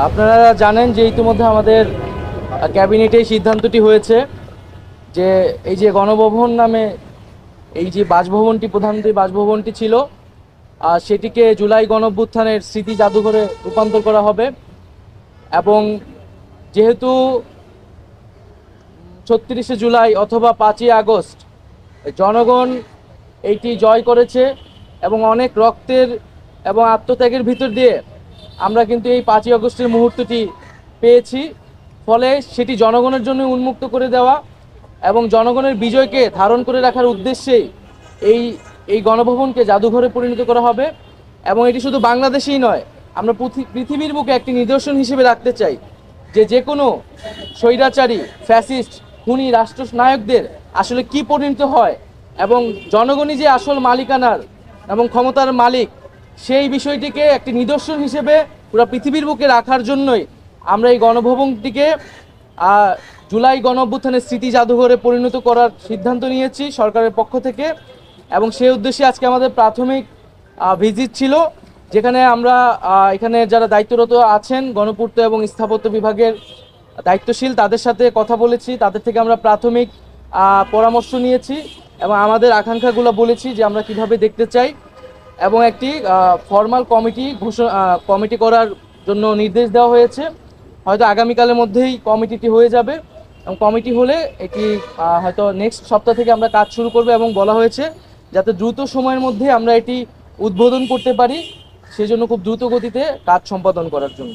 আপনারা জানেন যে ইতিমধ্যে আমাদের ক্যাবিনেটে সিদ্ধান্তটি হয়েছে যে এই যে গণভবন নামে এই যে বাসভবনটি, প্রধানমন্ত্রী বাসভবনটি ছিল, সেটিকে জুলাই গণঅভ্যুত্থানের স্মৃতি জাদুঘরে রূপান্তর করা হবে। এবং যেহেতু ৩৬শে জুলাই অথবা ৫ই আগস্ট জনগণ এইটি জয় করেছে এবং অনেক রক্তের এবং আত্মত্যাগের ভিতর দিয়ে আমরা কিন্তু এই ৫ই আগস্টের মুহূর্তটি পেয়েছি। ফলে সেটি জনগণের জন্য উন্মুক্ত করে দেওয়া এবং জনগণের বিজয়কে ধারণ করে রাখার উদ্দেশ্যেই এই এই গণভবনকে জাদুঘরে পরিণত করা হবে। এবং এটি শুধু বাংলাদেশেই নয়, আমরা পৃথিবীর বুকে একটি নিদর্শন হিসেবে রাখতে চাই যে কোনো স্বৈরাচারী, ফ্যাসিস্ট, খুনি রাষ্ট্রনায়কদের আসলে কি পরিণত হয় এবং জনগণই যে আসল মালিকানার এবং ক্ষমতার মালিক, সেই বিষয়টিকে একটি নিদর্শন হিসেবে পুরো পৃথিবীর বুকে রাখার জন্যই আমরা এই গণভবনটিকে জুলাই গণঅভ্যুত্থানের স্মৃতি জাদুঘরে পরিণত করার সিদ্ধান্ত নিয়েছি সরকারের পক্ষ থেকে। এবং সেই উদ্দেশ্যে আজকে আমাদের প্রাথমিক ভিজিট ছিল, যেখানে আমরা এখানে যারা দায়িত্বরত আছেন গণপূর্ত এবং স্থাপত্য বিভাগের দায়িত্বশীল, তাদের সাথে কথা বলেছি, তাদের থেকে আমরা প্রাথমিক পরামর্শ নিয়েছি এবং আমাদের আকাঙ্ক্ষাগুলো বলেছি যে আমরা কিভাবে দেখতে চাই। এবং একটি ফর্মাল কমিটি করার জন্য নির্দেশ দেওয়া হয়েছে। হয়তো আগামীকালের মধ্যেই কমিটিটি হয়ে যাবে এবং কমিটি হলে এটি হয়তো নেক্সট সপ্তাহ থেকে আমরা কাজ শুরু করব। এবং বলা হয়েছে যাতে দ্রুত সময়ের মধ্যে আমরা এটি উদ্বোধন করতে পারি, সেজন্য খুব দ্রুত গতিতে কাজ সম্পাদন করার জন্য।